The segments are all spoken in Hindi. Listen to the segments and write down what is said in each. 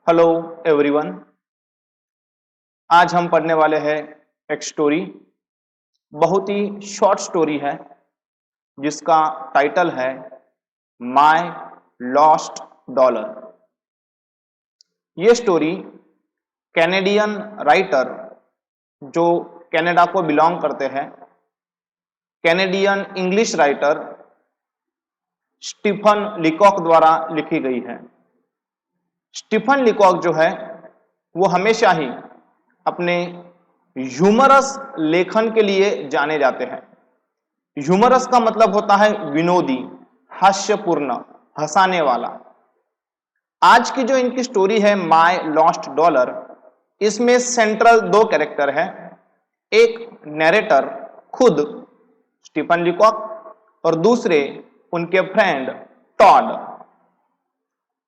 Hello everyone. आज हम पढ़ने वाले हैं एक स्टोरी। बहुत ही शॉर्ट स्टोरी है जिसका टाइटल है माय लॉस्ट डॉलर। ये स्टोरी कैनेडियन राइटर जो कनाडा को बिलोंग करते हैं, Canadian English writer Stephen Leacock द्वारा लिखी गई है। स्टीफन लीकॉक जो है वो हमेशा ही अपने ह्यूमरस लेखन के लिए जाने जाते हैं। ह्यूमरस का मतलब होता है विनोदी, हास्यपूर्ण, हंसाने वाला। आज की जो इनकी स्टोरी है माय लॉस्ट डॉलर, इसमें सेंट्रल दो कैरेक्टर है। एक नैरेटर खुद स्टीफन लीकॉक और दूसरे उनके फ्रेंड टॉड।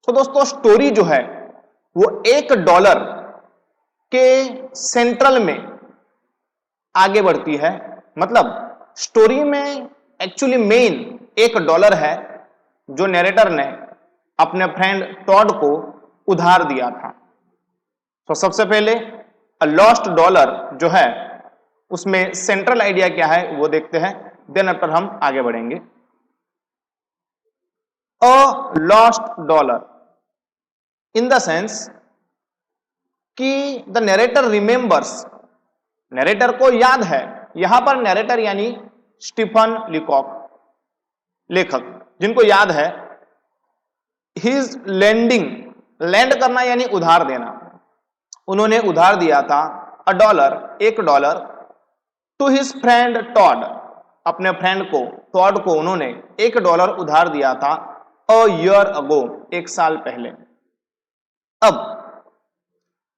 तो दोस्तों स्टोरी जो है वो $1 के सेंट्रल में आगे बढ़ती है। मतलब स्टोरी में एक्चुअली मेन $1 है जो नैरेटर ने अपने फ्रेंड टॉड को उधार दिया था। तो सबसे पहले लॉस्ट डॉलर जो है उसमें सेंट्रल आइडिया क्या है वो देखते हैं, देन आफ्टर हम आगे बढ़ेंगे। A lost dollar in the sense कि द नैरेटर रिमेंबर्स, नैरेटर को याद है। यहां पर नैरेटर यानी स्टीफन लीकॉक, लेखक, जिनको याद है ही इज लेंडिंग, लैंड करना यानी उधार देना। उन्होंने उधार दिया था $1 टू हिज फ्रेंड टॉड, अपने फ्रेंड को टॉड को उन्होंने $1 उधार दिया था अ ईयर अगो, 1 साल पहले। अब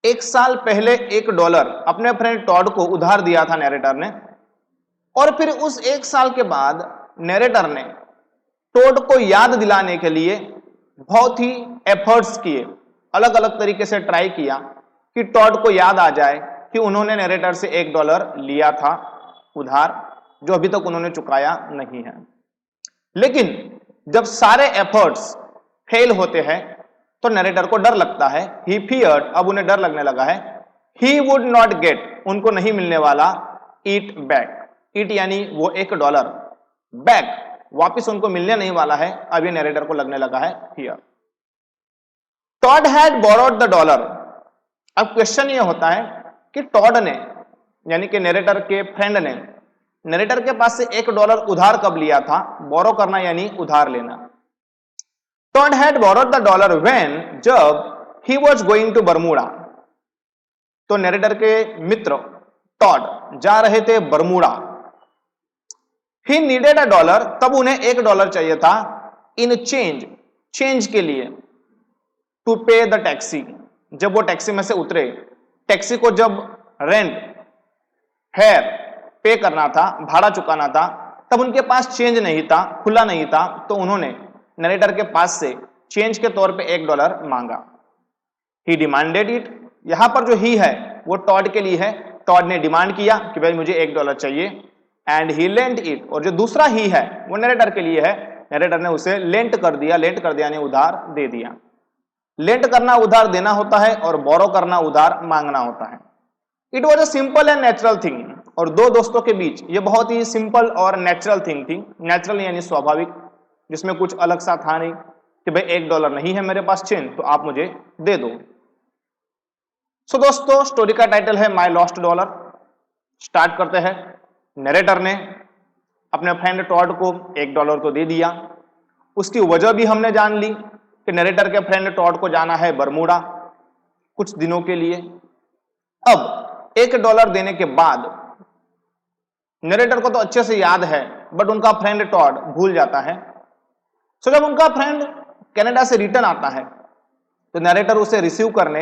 1 साल पहले $1 अपने फ्रेंड टॉड को उधार दिया था नैरेटर ने, और फिर उस 1 साल के बाद नैरेटर ने टॉड को याद दिलाने के लिए बहुत ही एफर्ट्स किए, अलग अलग तरीके से ट्राई किया कि टॉड को याद आ जाए कि उन्होंने नैरेटर से $1 लिया था उधार, जो अभी तक उन्होंने चुकाया नहीं है। लेकिन जब सारे एफर्ट्स फेल होते हैं तो नैरेटर को डर लगता है। ही फियर्ड, अब उन्हें डर लगने लगा है, ही वुड नॉट गेट, उनको नहीं मिलने वाला इट बैक। इट यानी वो $1 बैक, वापिस उनको मिलने नहीं वाला है। अब ये नैरेटर को लगने लगा है fear. Todd had borrowed the dollar. अब क्वेश्चन ये होता है कि टॉड ने यानी कि नैरेटर के फ्रेंड ने नैरेटर के पास से $1 उधार कब लिया था? बोरो करना यानी उधार लेना। Todd had borrowed the dollar when, जब he was going to Bermuda. तो नैरेटर के मित्र टॉड जा रहे थे बरमूडा। ही नीडेड $1, तब उन्हें $1 चाहिए था इन चेंज, चेंज के लिए, टू पे द टैक्सी। जब वो टैक्सी में से उतरे, टैक्सी को जब रेंट फेयर पे करना था, भाड़ा चुकाना था, तब उनके पास चेंज नहीं था, खुला नहीं था। तो उन्होंने नरेटर के पास से चेंज के तौर पे $1 मांगा। ही डिमांडेड इट, यहां पर जो ही है वो टॉड के लिए है। टॉड ने डिमांड किया कि भाई मुझे $1 चाहिए, एंड ही लेंट इट, और जो दूसरा ही है वो नरेटर के लिए है। नरेटर ने उसे लेंट कर दिया, लेंट कर दिया यानी उधार दे दिया। लेंट करना उधार देना होता है और बोरो करना उधार मांगना होता है। It was a simple and natural thing, और दो दोस्तों के बीच ये बहुत ही सिंपल और नेचुरल थिंग थी। नेचुरल यानी स्वाभाविक, जिसमें कुछ अलग सा था नहीं कि भाई $1 नहीं है मेरे पास चेंज तो आप मुझे दे दो। सो दोस्तों स्टोरी का टाइटल है माय लॉस्ट डॉलर। स्टार्ट करते हैं। नरेटर ने अपने फ्रेंड टॉड को $1 तो दे दिया। उसकी वजह भी हमने जान ली कि नरेटर के फ्रेंड टॉड को जाना है बरमूडा कुछ दिनों के लिए। अब $1 देने के बाद नरेटर को तो अच्छे से याद है, बट उनका फ्रेंड टॉड भूल जाता है। सो जब उनका फ्रेंड कनाडा से रिटर्न आता है तो नरेटर उसे रिसीव करने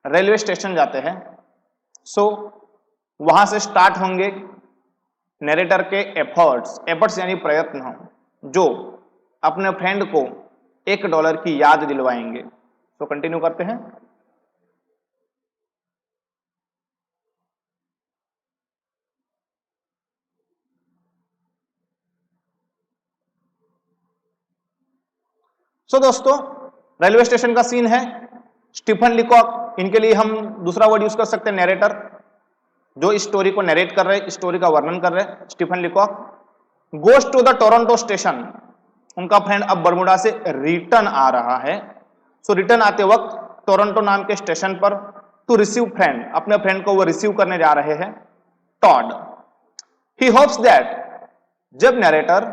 रेलवे स्टेशन जाते हैं। सो वहां से स्टार्ट होंगे नरेटर के एफर्ट्स यानी प्रयत्न, जो अपने फ्रेंड को $1 की याद दिलवाएंगे। तो कंटिन्यू करते हैं। सो दोस्तों रेलवे स्टेशन का सीन है। स्टीफन लिकॉक, इनके लिए हम दूसरा वर्ड यूज कर सकते हैं नरेटर, जो इस स्टोरी को नरेट कर रहे हैं, स्टोरी का वर्णन कर रहे हैं, Stephen Leacock. Goes to the Toronto station, उनका फ्रेंड अब बर्मुडा से रिटर्न आ रहा है। सो रिटर्न आते वक्त टोरंटो नाम के स्टेशन पर टू रिसीव फ्रेंड, अपने फ्रेंड को वो रिसीव करने जा रहे हैं, टॉड। ही होप्स दैट, जब नरेटर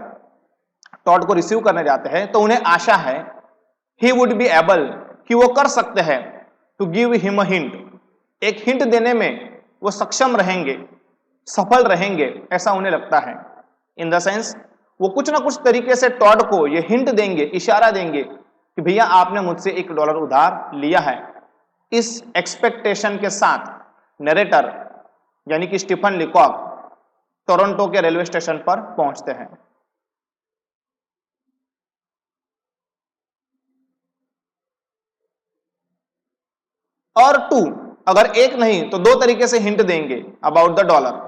टॉड को रिसीव करने जाते हैं तो उन्हें आशा है ही वुड बी एबल, कि वो कर सकते हैं, to give him a hint, एक हिंट देने में वो सक्षम रहेंगे, सफल रहेंगे, ऐसा उन्हें लगता है। इन द सेंस वो कुछ ना कुछ तरीके से टॉड को ये हिंट देंगे, इशारा देंगे कि भैया आपने मुझसे $1 उधार लिया है। इस एक्सपेक्टेशन के साथ नरेटर यानी कि स्टीफन लिकॉक टोरंटो के रेलवे स्टेशन पर पहुंचते हैं। और टू, अगर एक नहीं तो दो तरीके से हिंट देंगे अबाउट द डॉलर।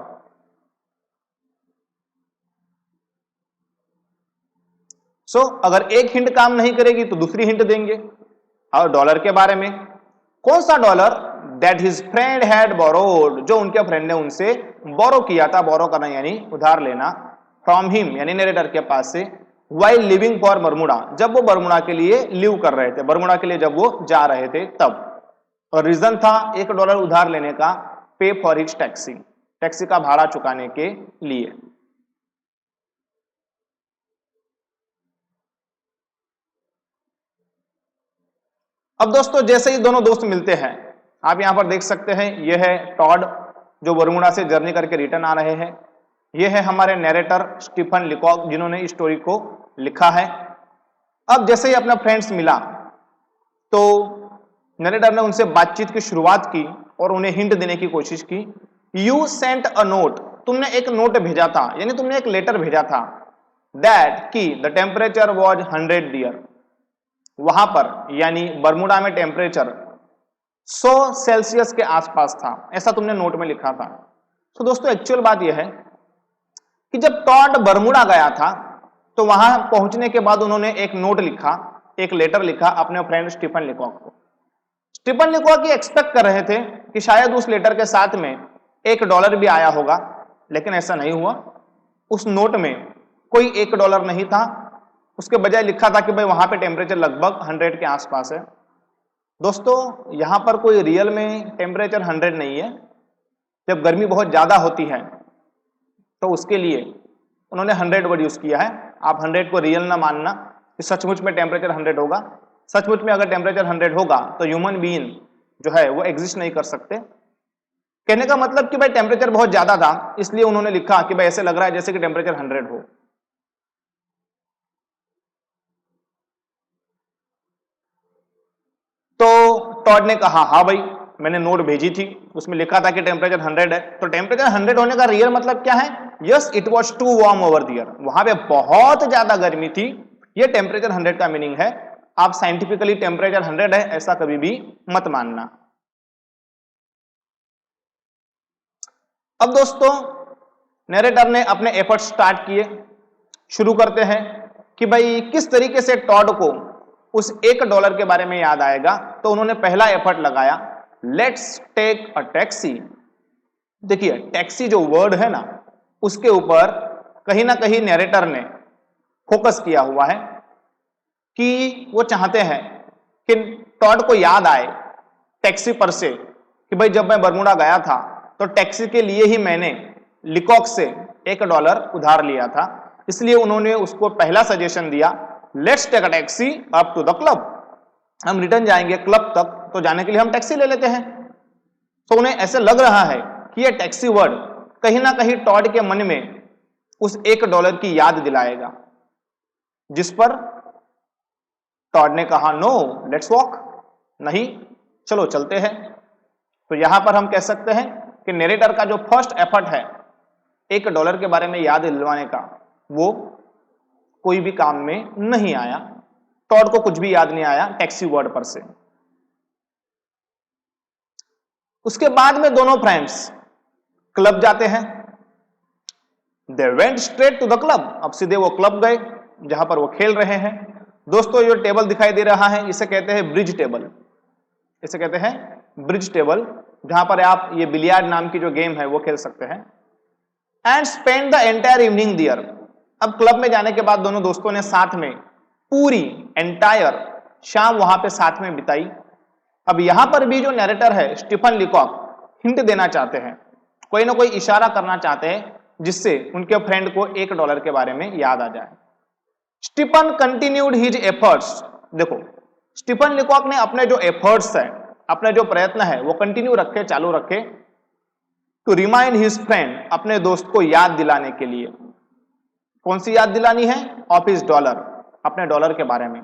सो अगर एक हिंट काम नहीं करेगी तो दूसरी हिंट देंगे और डॉलर के बारे में। कौन सा dollar? That his friend had borrowed, जो उनके फ्रेंड ने उनसे बोरो किया था, बोरो करना यानी उधार लेना, फ्रॉम हिम यानी नरेटर के पास से, वाइल लिविंग फॉर बर्मुडा, जब वो बर्मुडा के लिए लिव कर रहे थे, बर्मुडा के लिए जब वो जा रहे थे तब। और रीजन था $1 उधार लेने का, पे फॉर हिज टैक्सी, टैक्सी का भाड़ा चुकाने के लिए। अब दोस्तों जैसे ही दोनों दोस्त मिलते हैं, आप यहां पर देख सकते हैं, यह है टॉड जो बर्मुडा से जर्नी करके रिटर्न आ रहे हैं, यह है हमारे नरेटर स्टीफन लिकॉक जिन्होंने इस स्टोरी को लिखा है। अब जैसे ही अपना फ्रेंड्स मिला तो नरेटर ने उनसे बातचीत की शुरुआत की और उन्हें हिंट देने की कोशिश की। यू सेंट अ नोट, तुमने एक नोट भेजा था, यानी तुमने एक लेटर भेजा था, दैट की द टेम्परेचर वॉज 100 डियर, वहां पर यानी बर्मुडा में टेम्परेचर 100 सेल्सियस के आसपास था, ऐसा तुमने नोट में लिखा था। तो दोस्तों एक्चुअल बात यह है कि जब टॉड बर्मुडा गया था तो वहां पहुंचने के बाद उन्होंने एक नोट लिखा, एक लेटर लिखा अपने फ्रेंड स्टीफन लिकॉक को। स्टीफन लिकॉक ये एक्सपेक्ट कर रहे थे कि शायद उस लेटर के साथ में $1 भी आया होगा, लेकिन ऐसा नहीं हुआ। उस नोट में कोई $1 नहीं था, उसके बजाय लिखा था कि भाई वहां पे टेम्परेचर लगभग 100 के आसपास है। दोस्तों यहां पर कोई रियल में टेम्परेचर 100 नहीं है। जब गर्मी बहुत ज्यादा होती है तो उसके लिए उन्होंने 100 वर्ड यूज किया है। आप 100 को रियल ना मानना कि सचमुच में टेम्परेचर 100 होगा। सचमुच में अगर टेम्परेचर 100 होगा तो ह्यूमन बीइंग जो है वो एग्जिस्ट नहीं कर सकते। कहने का मतलब कि भाई टेम्परेचर बहुत ज्यादा था, इसलिए उन्होंने लिखा कि भाई ऐसे लग रहा है जैसे कि टेम्परेचर 100 हो। तो टॉड ने कहा हाँ भाई मैंने नोट भेजी थी, उसमें लिखा था कि टेम्परेचर 100 है। तो टेम्परेचर 100 होने का रियल मतलब क्या है? Yes it was too warm over there, वहां पे बहुत ज्यादा गर्मी थी, ये टेम्परेचर 100 का मीनिंग है। आप साइंटिफिकली टेम्परेचर 100 है ऐसा कभी भी मत मानना। अब दोस्तों नरेटर ने अपने एफर्ट स्टार्ट किए, शुरू करते हैं कि भाई किस तरीके से टॉड को उस $1 के बारे में याद आएगा। तो उन्होंने पहला एफर्ट लगाया, लेट्स टेक अ टैक्सी। देखिए टैक्सी जो वर्ड है ना, उसके ऊपर कहीं ना कहीं नरेटर ने फोकस किया हुआ है कि वो चाहते हैं कि टॉड को याद आए टैक्सी पर से कि भाई जब मैं बर्मुडा गया था तो टैक्सी के लिए ही मैंने लिकॉक से $1 उधार लिया था। इसलिए उन्होंने उसको पहला सजेशन दिया, let's take a taxi up to the club, हम रिटर्न जाएंगे क्लब तक, तो जाने के लिए हम टैक्सी ले लेते हैं। तो उन्हें ऐसे लग रहा है कि यह टैक्सी वर्ड कहीं ना कहीं टॉड के मन में उस $1 की याद दिलाएगा, जिस पर टॉड ने कहा नो लेट्स वॉक, नहीं चलो चलते हैं। तो यहां पर हम कह सकते हैं कि नरेटर का जो फर्स्ट एफर्ट है $1 के बारे में याद दिलवाने का, वो कोई भी काम में नहीं आया। टॉड को कुछ भी याद नहीं आया टैक्सी वर्ड पर से। उसके बाद में दोनों फ्रेंड्स क्लब जाते हैं। They went straight to the club, अब सीधे वो क्लब गए जहां पर वो खेल रहे हैं। दोस्तों जो टेबल दिखाई दे रहा है इसे कहते हैं ब्रिज टेबल। इसे कहते हैं ब्रिज टेबल, जहां पर आप ये बिलियार्ड नाम की जो गेम है वो खेल सकते हैं। And spend the entire evening there. अब क्लब में जाने के बाद दोनों दोस्तों ने साथ में पूरी एंटायर शाम वहां पे साथ में बिताई। अब यहां पर भी जो नैरेटर है स्टीफन लीकॉक हिंट देना चाहते हैं, कोई ना कोई इशारा करना चाहते हैं जिससे उनके फ्रेंड को $1 के बारे में याद आ जाए। Stephen continued his efforts. देखो, स्टीफन लीकॉक ने अपने जो एफर्ट्स है, अपने जो प्रयत्न है वो कंटिन्यू रखे, चालू रखे, टू रिमाइंड हिज फ्रेंड, अपने दोस्त को याद दिलाने के लिए। कौन सी याद दिलानी है? ऑफ हिज डॉलर, अपने डॉलर के बारे में।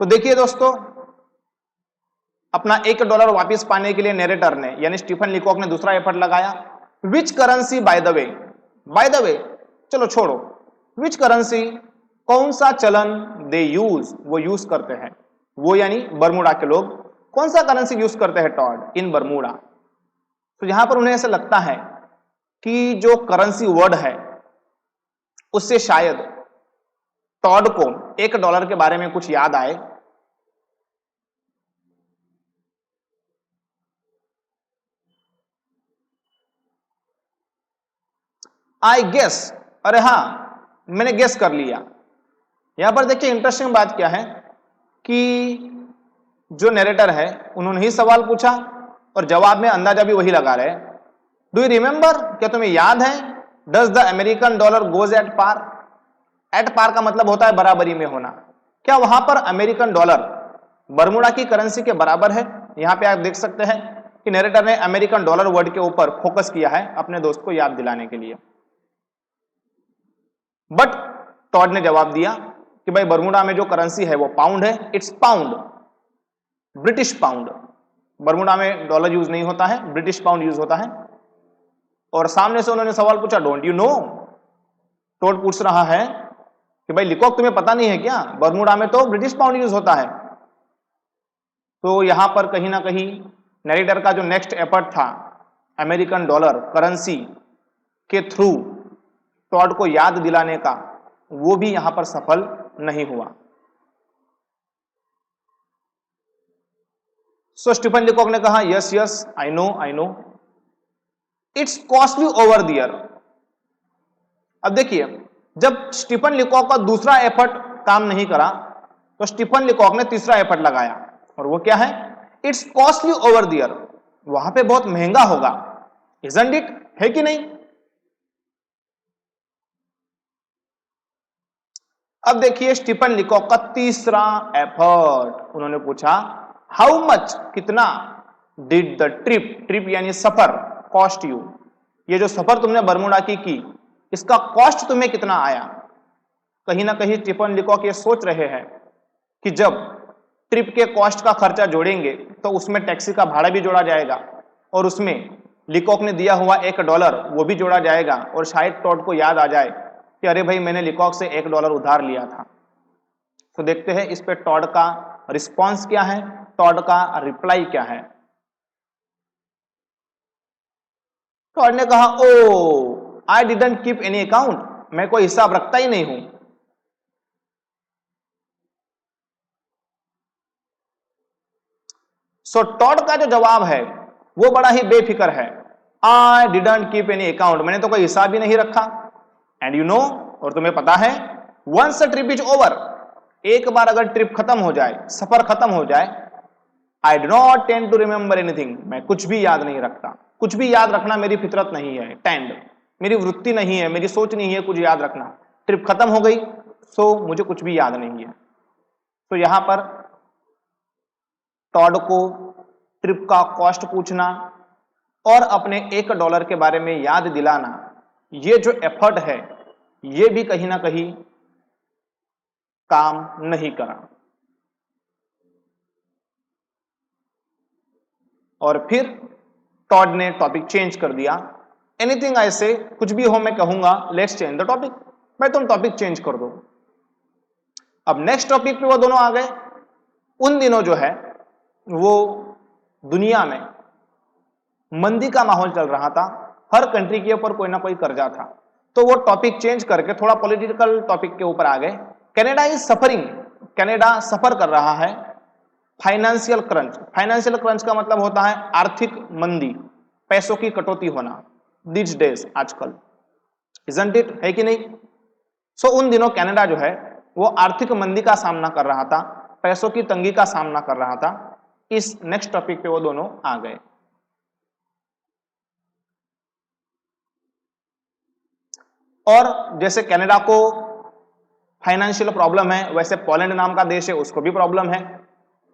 तो देखिए दोस्तों, अपना $1 वापस पाने के लिए नैरेटर ने यानी स्टीफन लीकॉक ने दूसरा एफर्ट लगाया। विच करेंसी बाय द वे, चलो छोड़ो, विच करेंसी, कौन सा चलन दे यूज, वो यूज करते हैं, वो यानी बरमूडा के लोग कौन सा करेंसी यूज करते हैं टॉड इन बरमूडा। तो यहां पर उन्हें ऐसा लगता है कि जो करेंसी वर्ड है उससे शायद टॉड को $1 के बारे में कुछ याद आए। आई गेस, अरे हां मैंने गेस कर लिया। यहां पर देखिए इंटरेस्टिंग बात क्या है कि जो नैरेटर है उन्होंने ही सवाल पूछा और जवाब में अंदाजा भी वही लगा रहे। डू यू रिमेंबर, क्या तुम्हें याद है, does the American dollar goes at par. At par का मतलब होता है बराबरी में होना। क्या वहां पर अमेरिकन डॉलर बरमूडा की करेंसी के बराबर है? यहां पे आप देख सकते हैं कि नैरेटर ने अमेरिकन डॉलर वर्ड के ऊपर फोकस किया है अपने दोस्त को याद दिलाने के लिए। बट टॉड ने जवाब दिया कि भाई बरमूडा में जो करेंसी है वो पाउंड है, it's pound, British pound. Bermuda में डॉलर यूज नहीं होता है, ब्रिटिश पाउंड यूज होता है। और सामने से उन्होंने सवाल पूछा, डोंट यू नो, टॉड पूछ रहा है कि भाई लीकॉक तुम्हें पता नहीं है क्या, बरमूडा में तो ब्रिटिश पाउंड यूज होता है। तो यहां पर कहीं ना कहीं नैरेटर का जो नेक्स्ट एफर्ट था अमेरिकन डॉलर करेंसी के थ्रू टॉड को याद दिलाने का, वो भी यहां पर सफल नहीं हुआ। सो स्टीफन लीकॉक ने कहा, yes yes I know, it's costly over दियर। अब देखिए, जब स्टीफन लीकॉक का दूसरा एफर्ट काम नहीं करा तो स्टीफन लीकॉक ने तीसरा एफर्ट लगाया, और वो क्या है? इट्स कॉस्टली ओवर दियर, वहां पे बहुत महंगा होगा, इजंट इट, है कि नहीं? अब देखिए स्टीफन लीकॉक का तीसरा एफर्ट, उन्होंने पूछा हाउ मच, कितना, डिड द ट्रिप यानी सफर, कॉस्ट यू, ये जो सफर तुमने बरमूडा की इसका कॉस्ट तुम्हें कितना आया। कहीं ना कहीं स्टीफन लीकॉक ये सोच रहे हैं कि जब ट्रिप के कॉस्ट का खर्चा जोड़ेंगे तो उसमें टैक्सी का भाड़ा भी जोड़ा जाएगा और उसमें लीकॉक ने दिया हुआ $1 वो भी जोड़ा जाएगा, और शायद टॉड को याद आ जाए कि अरे भाई मैंने लीकॉक से $1 उधार लिया था। तो देखते हैं इस पे टॉड का रिस्पॉन्स क्या है, टॉड का रिप्लाई क्या है। टॉड ने कहा, oh I didn't keep any account, मैं कोई हिसाब रखता ही नहीं हूं। सो टॉड का जो जवाब है वो बड़ा ही बेफिक्र है, आई डिडंट कीप एनी अकाउंट, मैंने तो कोई हिसाब ही नहीं रखा। एंड यू नो, और तुम्हें पता है, once the trip is over, एक बार अगर ट्रिप खत्म हो जाए, सफर खत्म हो जाए, I do not tend to remember anything, मैं कुछ भी याद नहीं रखता, कुछ भी याद रखना मेरी फितरत नहीं है, टेंड मेरी वृत्ति नहीं है, मेरी सोच नहीं है कुछ याद रखना। ट्रिप खत्म हो गई सो मुझे कुछ भी याद नहीं है। तो यहां पर टॉड को ट्रिप का कॉस्ट पूछना और अपने $1 के बारे में याद दिलाना, ये जो एफर्ट है ये भी कहीं ना कहीं काम नहीं करा। और फिर टॉड ने टॉपिक चेंज कर दिया, एनीथिंग आई से, कुछ भी हो मैं कहूंगा, लेट्स चेंज द टॉपिक, मैं तुम टॉपिक चेंज कर दो। अब नेक्स्ट टॉपिक पे वो दोनों आ गए। उन दिनों जो है वो दुनिया में मंदी का माहौल चल रहा था, हर कंट्री के ऊपर कोई ना कोई कर्जा था, तो वो टॉपिक चेंज करके थोड़ा पॉलिटिकल टॉपिक के ऊपर आ गए। कनाडा इज सफरिंग, कनाडा सफर कर रहा है फाइनेंशियल क्रंच, फाइनेंशियल क्रंच का मतलब होता है आर्थिक मंदी, पैसों की कटौती होना दिस डेज, आजकल, इजंट इट, है कि नहीं? सो उन दिनों कनाडा जो है वो आर्थिक मंदी का सामना कर रहा था, पैसों की तंगी का सामना कर रहा था। इस नेक्स्ट टॉपिक पे वो दोनों आ गए। और जैसे कनाडा को फाइनेंशियल प्रॉब्लम है, वैसे पोलैंड नाम का देश है उसको भी प्रॉब्लम है।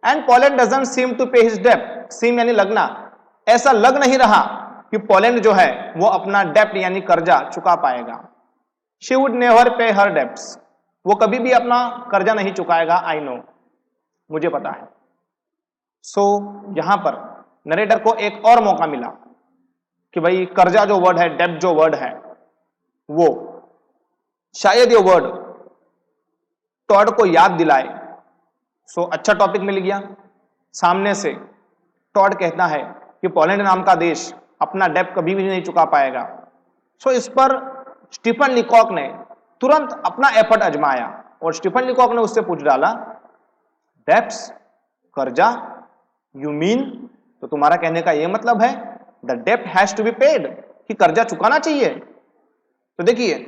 And Poland doesn't seem to pay his डेब्ट, सीम यानी लगना, ऐसा लग नहीं रहा कि पोलैंड जो है वो अपना डेब्ट यानी कर्जा चुका पाएगा। शी वुड नेवर पे हर डेब्ट्स, वो कभी भी अपना कर्जा नहीं चुकाएगा, आई नो, मुझे पता है। सो यहां पर नरेटर को एक और मौका मिला कि भाई कर्जा जो वर्ड है, डेब्ट जो वर्ड है, वो शायद ये वर्ड टॉड को याद दिलाए। सो अच्छा टॉपिक मिल गया सामने से। टॉड कहता है कि पोलैंड नाम का देश अपना डेब्ट कभी भी नहीं चुका पाएगा। सो इस पर स्टीफन लीकॉक ने तुरंत अपना एफर्ट आजमाया और स्टीफन लीकॉक ने उससे पूछ डाला, डेब्ट्स, कर्जा, यू मीन, तो तुम्हारा कहने का यह मतलब है द डेब्ट हैज टू बी पेड, कि कर्जा चुकाना चाहिए। तो देखिए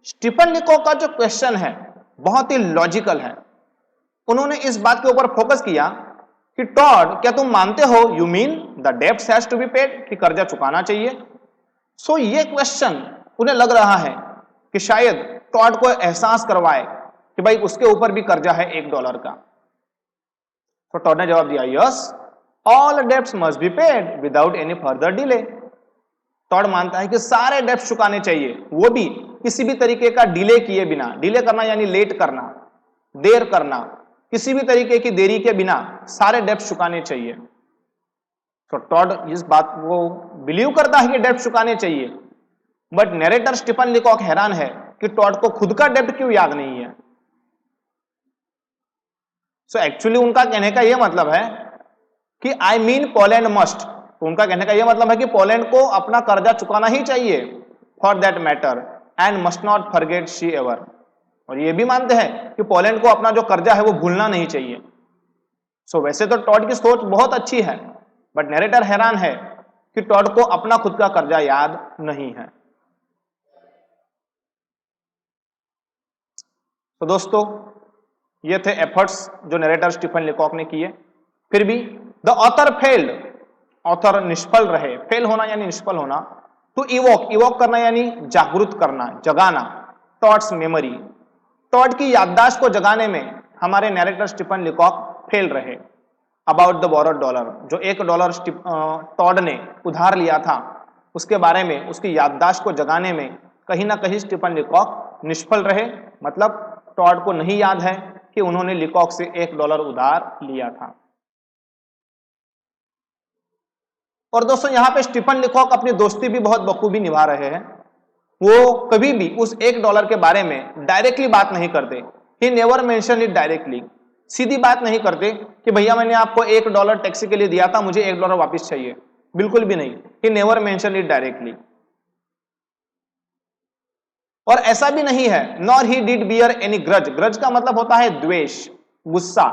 स्टीफन लीकॉक का जो क्वेश्चन है बहुत ही लॉजिकल है। उन्होंने इस बात के ऊपर फोकस किया कि टॉड, क्या तुम मानते हो, यू मीन द डेब्ट हैज टू बी पेड, कि कर्जा चुकाना चाहिए। सो ये क्वेश्चन उन्हें लग रहा है कि शायद टॉड को एहसास करवाए कि भाई उसके ऊपर भी कर्जा है $1 का। तो टॉड ने जवाब दिया, yes, all debts must be paid without any further delay. Todd मानता है कि सारे डेब्ट्स चुकाने चाहिए, वो भी किसी भी तरीके का डिले किए बिना। डिले करना यानी लेट करना, देर करना, किसी भी तरीके की देरी के बिना सारे डेब्ट्स चुकाने चाहिए। तो टॉड इस बात को बिलीव करता है कि डेब्ट चुकाने चाहिए, बट नरेटर स्टीफन लीकॉक हैरान है कि टॉड को खुद का डेब्ट क्यों याद नहीं है। सो एक्चुअली उनका कहने का यह मतलब है कि आई मीन पोलैंड मस्ट, तो उनका कहने का यह मतलब है कि पोलैंड को अपना कर्जा चुकाना ही चाहिए, for that matter, and must not forget she ever. और ये भी मानते हैं कि पोलैंड को अपना जो कर्जा है वो भूलना नहीं चाहिए। सो वैसे तो टॉड की सोच बहुत अच्छी है, बट नरेटर हैरान है कि टॉड को अपना खुद का कर्जा याद नहीं है। तो दोस्तों ये थे एफर्ट्स जो नरेटर स्टीफन लीकॉक ने किए। फिर भी द ऑथर फेल्ड, ऑथर निष्फल रहे, फेल होना यानी निष्फल होना, टू इवोक, इवोक करना यानी जागृत करना, जगाना, टॉड्स मेमोरी, टॉड की याददाश्त को जगाने में हमारे नरेटर स्टीफन लीकॉक फेल रहे। अबाउट द बोरोड डॉलर, जो $1 टॉड ने उधार लिया था उसके बारे में, उसकी याददाश्त को जगाने में कहीं ना कहीं स्टीफन लीकॉक निष्फल रहे। मतलब टॉड को नहीं याद है कि उन्होंने लीकॉक से $1 उधार लिया था। और दोस्तों यहां पे स्टीफन लीकॉक अपनी दोस्ती भी बहुत बखूबी निभा रहे हैं। वो कभी भी उस $1 के बारे में डायरेक्टली बात नहीं करते, he never mention it directly, सीधी बात नहीं करते कि भैया मैंने आपको $1 टैक्सी के लिए दिया था, मुझे $1 वापस चाहिए, बिल्कुल भी नहीं, he never mention it directly. और ऐसा भी नहीं है, nor he did bear any grudge, grudge का मतलब होता है द्वेष, गुस्सा,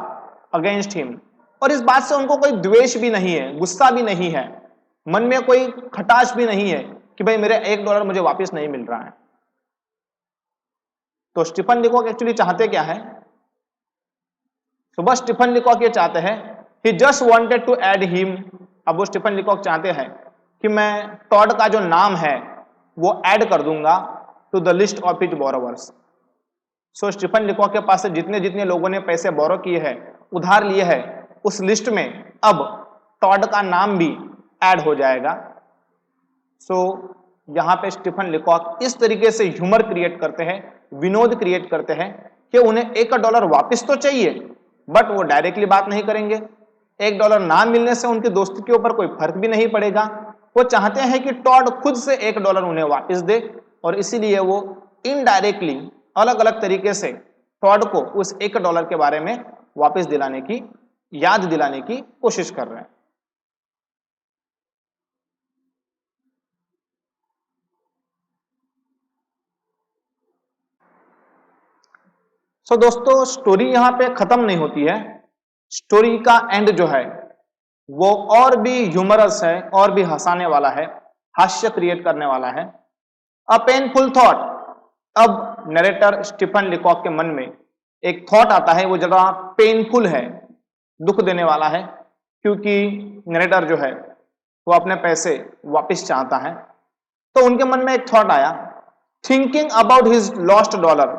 अगेंस्ट हिम, और इस बात से उनको कोई द्वेष भी नहीं है, गुस्सा भी नहीं है, मन में कोई खटाश भी नहीं है कि भाई मेरे $1 मुझे वापस नहीं मिल रहा है। तो स्टीफन लीकॉक एक्चुअली चाहते क्या है? तो बस स्टीफन लीकॉक ये चाहते हैं, he just wanted to aid him, अब वो स्टीफन लीकॉक चाहते हैं कि मैं टॉड का जो नाम है वो ऐड कर दूंगा to the list of his borrowers. So Stephen Leacock के पास से जितने जितने लोगों ने पैसे बोरो किए हैं, उधार लिए हैं, उस लिस्ट में अब टॉड का नाम भी ऐड हो जाएगा। सो यहां पे स्टीफन लीकॉक इस तरीके से ह्यूमर क्रिएट करते हैं, विनोद क्रिएट करते हैं कि उन्हें $1 वापस तो चाहिए, बट वो डायरेक्टली बात नहीं करेंगे। $1 ना मिलने से उनकी दोस्ती के ऊपर कोई फर्क भी नहीं पड़ेगा। वो चाहते हैं कि टॉड खुद से $1 उन्हें वापस दे, और इसीलिए वो इनडायरेक्टली अलग अलग तरीके से टॉड को उस $1 के बारे में वापस दिलाने की, याद दिलाने की कोशिश कर रहे हैं। सो दोस्तों स्टोरी यहां पे खत्म नहीं होती है, स्टोरी का एंड जो है वो और भी ह्यूमरस है, और भी हंसाने वाला है, हास्य क्रिएट करने वाला है। अ पेनफुल थॉट, अब नरेटर स्टीफन लिकॉक के मन में एक थॉट आता है, वो जरा पेनफुल है, दुख देने वाला है, क्योंकि नरेटर जो है वो अपने पैसे वापस चाहता है। तो उनके मन में एक थॉट आया, thinking about his lost dollar.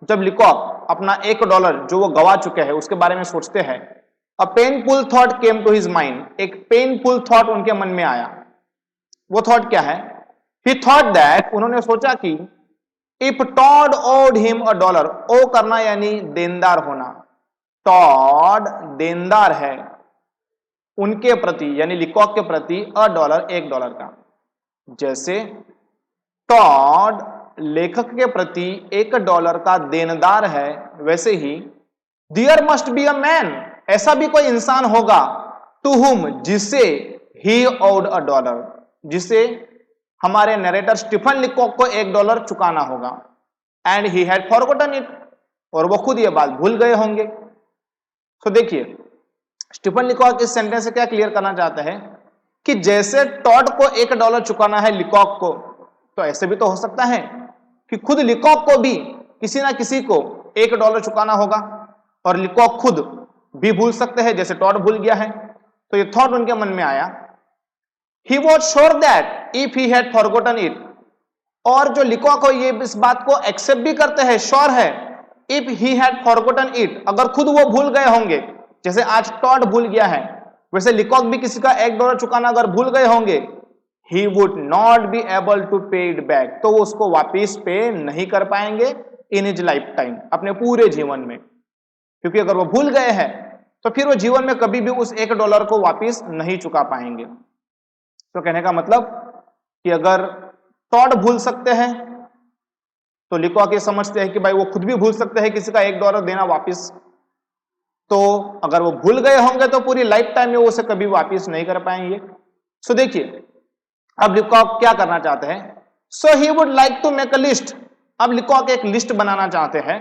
जब लिकॉक अपना $1 जो वो गवा चुके हैं उसके बारे में सोचते हैं, a painful thought came to his mind, एक पेनफुल थॉट उनके मन में आया। वो थॉट क्या है? ही थॉट दैट, उन्होंने सोचा कि इफ टॉड ओड हिम $1, ओ करना यानी देनदार होना, टॉड देनदार है उनके प्रति यानी लिकॉक के प्रति $1 का। जैसे टॉड लेखक के प्रति $1 का देनदार है, वैसे ही there must be a man, ऐसा भी कोई इंसान होगा, टू हुम, जिसे ही ओड $1, जिसे हमारे नरेटर स्टीफन लिकॉक को $1 चुकाना होगा। And he had forgotten it, और वो खुद ये बात भूल गए होंगे। तो देखिए स्टीफन लिकॉक इस सेंटेंस से क्या क्लियर करना चाहते हैं कि जैसे टॉड को $1 चुकाना है लिकॉक को, तो ऐसे भी तो हो सकता है कि खुद लिकॉक को भी किसी ना किसी को $1 चुकाना होगा, और लिकॉक खुद भी भूल सकते हैं जैसे टॉड भूल गया है। तो ये थॉट उनके मन में आया। He was sure that if he had forgotten it, और जो लिकॉक हो ये इस बात को एक्सेप्ट भी करते हैं, श्योर है, if he had forgotten it, अगर खुद वो भूल गए होंगे, जैसे आज टॉड भूल गया है, वैसे लिकॉक भी किसी का $1 चुकाना अगर भूल गए होंगे, he would not be able to pay it back, तो वो उसको वापिस पे नहीं कर पाएंगे इन हिज लाइफ टाइम, अपने पूरे जीवन में। क्योंकि अगर वो भूल गए हैं तो फिर वो जीवन में कभी भी उस $1 को वापिस नहीं चुका पाएंगे। तो कहने का मतलब कि अगर टॉड भूल सकते हैं तो लिकॉक ये समझते हैं कि भाई वो खुद भी भूल सकते हैं किसी का $1 देना वापिस, तो अगर वो भूल गए होंगे तो पूरी लाइफ टाइम में वो उसे कभी वापिस नहीं कर पाएंगे। सो देखिए अब लिकॉक क्या करना चाहते हैं, so he would like to make a list, अब लिकॉक एक लिस्ट बनाना चाहते हैं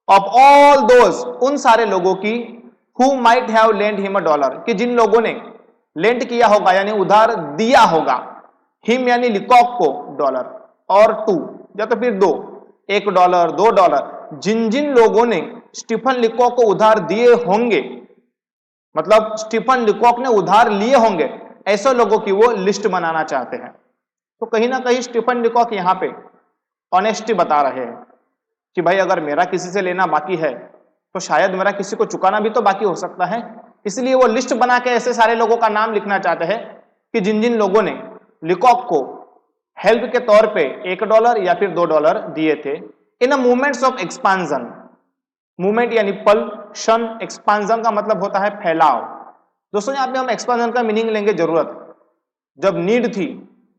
ऑफ ऑल दोज, उन सारे लोगों की, who might have lent him $1, कि जिन लोगों ने लेंट किया होगा यानी उधार दिया होगा, हिम यानी लिकॉक को $1, और टू या तो फिर दो, $1 $2, जिन जिन लोगों ने स्टीफन लिकॉक को उधार दिए होंगे, मतलब स्टीफन लिकॉक ने उधार लिए होंगे, ऐसे लोगों की वो लिस्ट बनाना चाहते हैं। तो कहीं ना कहीं स्टीफन लिकॉक यहां पे ऑनेस्टी बता रहे हैं कि भाई अगर मेरा किसी से लेना बाकी है तो शायद मेरा किसी को चुकाना भी तो बाकी हो सकता है, इसलिए वो लिस्ट बना के ऐसे सारे लोगों का नाम लिखना चाहते हैं कि जिन जिन लोगों ने लिकॉक को हेल्प के तौर पे $1 या फिर $2 दिए थे इन अ मूवमेंट्स ऑफ एक्सपांजन। मूवमेंट यानी पल, क्षण, एक्सपांजन का मतलब होता है फैलाव। दोस्तों यहाँ पे हम एक्सपांजन का मीनिंग लेंगे जरूरत, जब नीड थी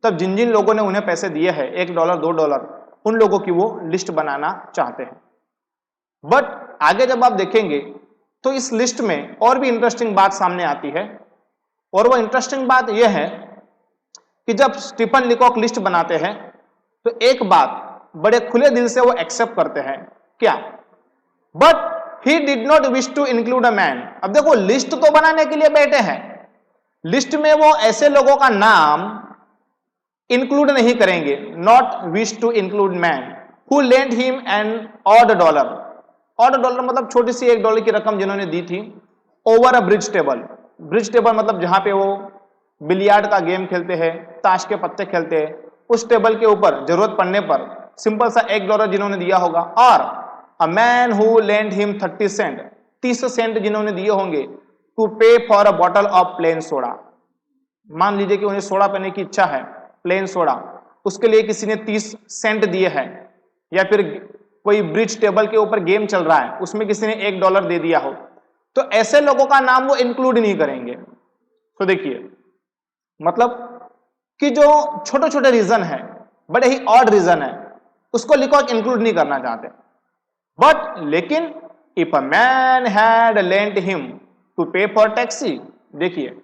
तब जिन जिन लोगों ने उन्हें पैसे दिए हैं $1 $2, उन लोगों की वो लिस्ट बनाना चाहते हैं। बट आगे जब आप देखेंगे तो इस लिस्ट में और भी इंटरेस्टिंग बात सामने आती है, और वो इंटरेस्टिंग बात यह है कि जब स्टीफन लिकॉक लिस्ट बनाते हैं तो एक बात बड़े खुले दिल से वो एक्सेप्ट करते हैं, क्या? But he did not wish to include a man. अब देखो लिस्ट तो बनाने के लिए बैठे हैं, लिस्ट में वो ऐसे लोगों का नाम इंक्लूड नहीं करेंगे, not wish to include man who lent him an odd $1। Odd $1 मतलब छोटी सी $1 की रकम जिन्होंने दी थी, over a bridge table. Bridge table मतलब जहां पे वो बिलियार्ड का गेम खेलते हैं, ताश के पत्ते खेलते हैं, उस टेबल के ऊपर जरूरत पड़ने पर सिंपल सा $1 जिन्होंने दिया होगा। और a man who lent him 30 cent, 30 cent जिन्होंने दिए होंगे to pay for a bottle of plain soda. मान लीजिए कि उन्हें सोडा पीने की इच्छा है, प्लेन सोडा, उसके लिए किसी ने 30 सेंट दिए हैं, या फिर कोई ब्रिज टेबल के ऊपर गेम चल रहा है उसमें किसी ने $1 दे दिया हो, तो ऐसे लोगों का नाम वो इंक्लूड नहीं करेंगे। तो देखिए मतलब कि जो छोटे छोटे रीजन है, बड़े ही ऑड रीजन है, उसको लिकॉक इंक्लूड नहीं करना चाहते। बट लेकिन if a man had lent him to pay for taxi, देखिए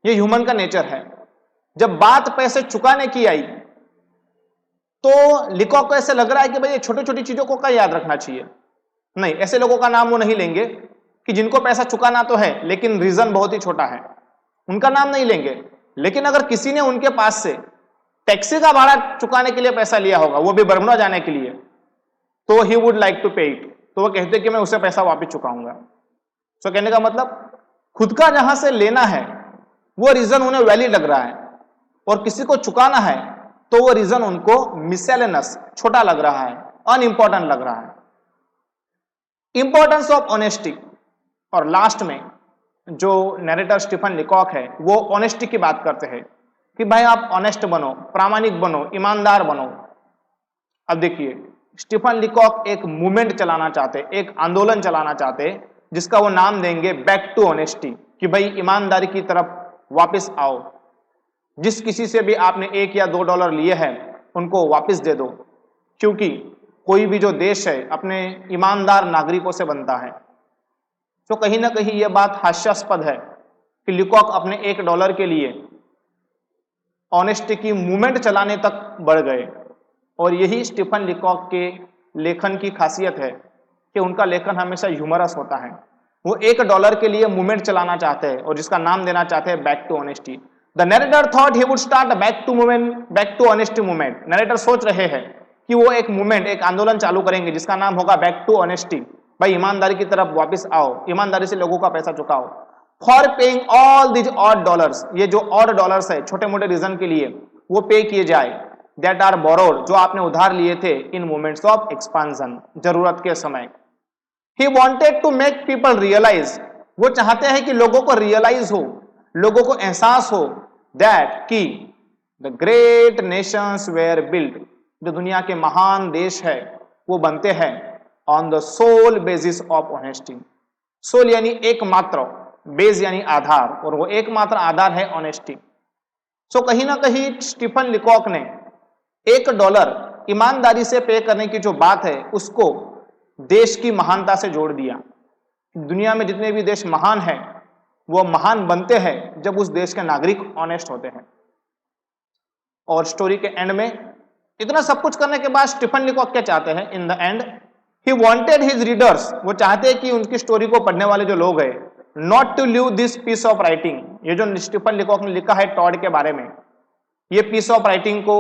ये ह्यूमन का नेचर है, जब बात पैसे चुकाने की आई तो लिकॉक को ऐसे लग रहा है कि भाई ये छोटी छोटी चीजों को क्या याद रखना चाहिए, नहीं, ऐसे लोगों का नाम वो नहीं लेंगे कि जिनको पैसा चुकाना तो है लेकिन रीजन बहुत ही छोटा है, उनका नाम नहीं लेंगे, लेकिन अगर किसी ने उनके पास से टैक्सी का भाड़ा चुकाने के लिए पैसा लिया होगा, वो भी बरमुडा जाने के लिए, तो ही would like to pay it, तो वो कहते कि मैं उसे पैसा वापस चुकाऊंगा। सो कहने का मतलब खुद का जहां से लेना है वो रीजन उन्हें वैलिड लग रहा है, और किसी को चुकाना है तो वो रीजन उनको मिसलेनियस, छोटा लग रहा है, अनइंपॉर्टेंट लग रहा है। इंपॉर्टेंस ऑफ ऑनेस्टी, और लास्ट में जो नरेटर स्टीफन लिकॉक है वो ऑनेस्टी की बात करते हैं कि भाई आप ऑनेस्ट बनो, प्रामाणिक बनो, ईमानदार बनो। अब देखिए, स्टीफन लिकॉक एक मूवमेंट चलाना चाहते, एक आंदोलन चलाना चाहते जिसका वो नाम देंगे बैक टू ऑनेस्टी, कि भाई ईमानदारी की तरफ वापस आओ। जिस किसी से भी आपने $1 या $2 लिए हैं उनको वापस दे दो, क्योंकि कोई भी जो देश है अपने ईमानदार नागरिकों से बनता है। तो कहीं ना कहीं यह बात हास्यास्पद है कि लिकॉक अपने $1 के लिए ऑनेस्टी की मूवमेंट चलाने तक बढ़ गए, और यही स्टीफन लिकॉक के लेखन की खासियत है कि उनका लेखन हमेशा ह्यूमरस होता है। वो $1 के लिए मूवमेंट चलाना चाहते हैं और जिसका नाम देना चाहते हैं back to honesty. The narrator thought he would start back to honesty movement. Narrator सोच रहे हैं कि वो एक मूवमेंट, एक आंदोलन चालू करेंगे जिसका नाम होगा बैक टू ऑनेस्टी, भाई ईमानदारी की तरफ वापस आओ, ईमानदारी से लोगों का पैसा चुकाओ। For paying all these odd dollars, ये जो ऑड डॉलर्स है छोटे मोटे रीजन के लिए वो पे किए जाए, दैट आर बोरोड, जो आपने उधार लिए थे इन मोमेंट्स ऑफ एक्सपांशन, जरूरत के समय। He wanted to make people realise, वो चाहते हैं कि लोगों को रियलाइज हो, लोगों को एहसास हो दैट कि the great nations were built, जो दुनिया के महान देश है वो बनते हैं on the sole basis of honesty. Sole यानी एकमात्र, बेस यानी आधार, और वो एकमात्र आधार है ऑनेस्टी। सो कहीं ना कहीं स्टीफन लिकॉक ने $1 ईमानदारी से पे करने की जो बात है उसको देश की महानता से जोड़ दिया। दुनिया में जितने भी देश महान हैं वो महान बनते हैं जब उस देश के नागरिक ऑनेस्ट होते हैं। और स्टोरी के एंड में इतना सब कुछ करने के बाद स्टीफन लिकॉक क्या चाहते हैं? In the and he wanted his readers, वो चाहते हैं कि उनकी स्टोरी को पढ़ने वाले जो लोग हैं, not to leave this piece of writing, ये जो स्टीफन लिकॉक ने लिखा है टॉड के बारे में, ये पीस ऑफ राइटिंग को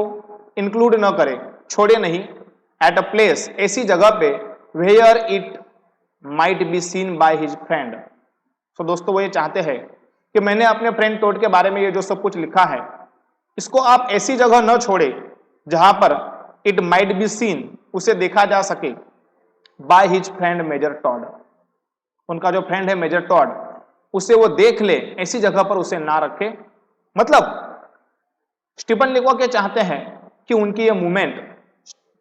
इंक्लूड न करे, छोड़े नहीं, एट अ प्लेस, ऐसी जगह पे where it might be seen by his friend. तो दोस्तों वो ये चाहते हैं कि मैंने अपने फ्रेंड टॉड के बारे में ये जो सब कुछ लिखा है इसको आप ऐसी जगह न छोड़े जहां पर इट माइट बी सीन, उसे देखा जा सके, by his friend Major Todd, उनका जो फ्रेंड है मेजर टॉड, उसे वो देख ले, ऐसी जगह पर उसे ना रखे। मतलब स्टीफन लिकॉक ये चाहते हैं कि उनकी ये मूवमेंट,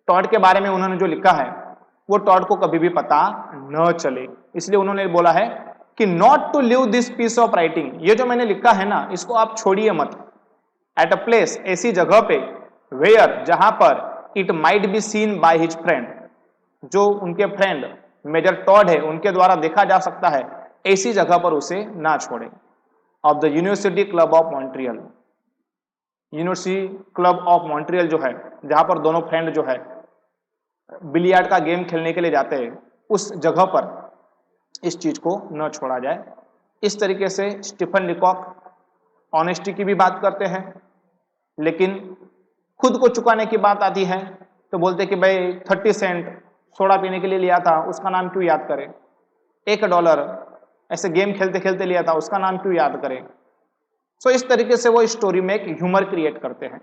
टॉड के बारे में उन्होंने जो लिखा है वो टॉड को कभी भी पता न चले, इसलिए उन्होंने बोला है कि not to leave this piece of writing, ये जो मैंने लिखा है ना इसको आप छोड़िए मत, एट अ प्लेस, ऐसी जगह पे, वेयर, जहां पर it might be seen by his friend, जो उनके फ्रेंड मेजर टॉड है उनके द्वारा देखा जा सकता है, ऐसी जगह पर उसे ना छोड़े। Of the university club of Montreal, university club of Montreal जो है जहां पर दोनों फ्रेंड जो है बिलियर्ड का गेम खेलने के लिए जाते हैं, उस जगह पर इस चीज को न छोड़ा जाए। इस तरीके से स्टीफन लिकॉक ऑनेस्टी की भी बात करते हैं, लेकिन खुद को चुकाने की बात आती है तो बोलते कि भाई 30 सेंट सोडा पीने के लिए लिया था, उसका नाम क्यों याद करें, $1 ऐसे गेम खेलते खेलते लिया था, उसका नाम क्यों याद करें। सो इस तरीके से वो स्टोरी में एक ह्यूमर क्रिएट करते हैं।